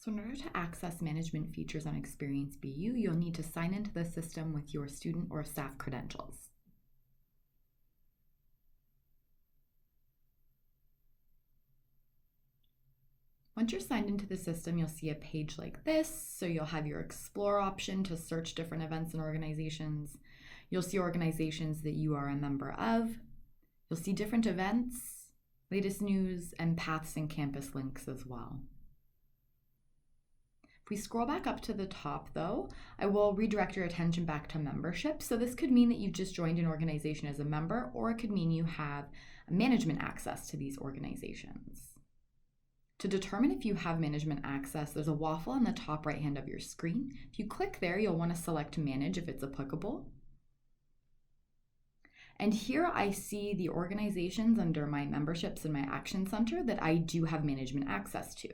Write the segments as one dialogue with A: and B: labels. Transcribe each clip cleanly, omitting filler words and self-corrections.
A: So in order to access management features on ExperienceBU, you'll need to sign into the system with your student or staff credentials. Once you're signed into the system, you'll see a page like this. So you'll have your Explore option to search different events and organizations. You'll see organizations that you are a member of. You'll see different events, latest news, and paths and campus links as well. If we scroll back up to the top though, I will redirect your attention back to membership. So this could mean that you've just joined an organization as a member, or it could mean you have management access to these organizations. To determine if you have management access, there's a waffle on the top right hand of your screen. If you click there, you'll want to select Manage if it's applicable. And here I see the organizations under my memberships and my Action Center that I do have management access to.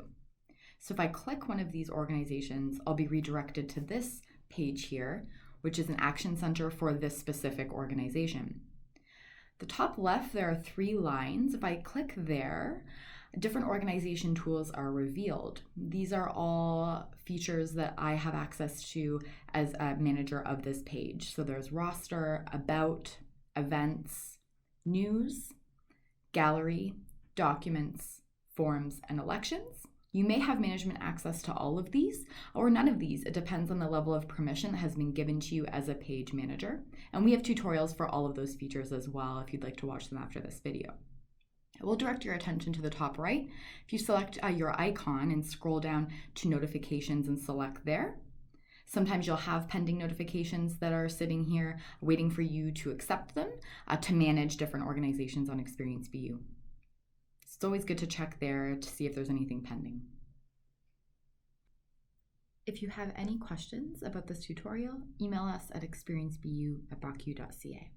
A: So if I click one of these organizations, I'll be redirected to this page here, which is an Action Center for this specific organization. The top left, there are 3 lines. If I click there, different organization tools are revealed. These are all features that I have access to as a manager of this page. So there's roster, about, events, news, gallery, documents, forms, and elections. You may have management access to all of these or none of these. It depends on the level of permission that has been given to you as a page manager. And we have tutorials for all of those features as well if you'd like to watch them after this video. I will direct your attention to the top right. If you select your icon and scroll down to notifications and select there, sometimes you'll have pending notifications that are sitting here waiting for you to accept them to manage different organizations on ExperienceBU. It's always good to check there to see if there's anything pending. If you have any questions about this tutorial, email us at experiencebu@brocu.ca.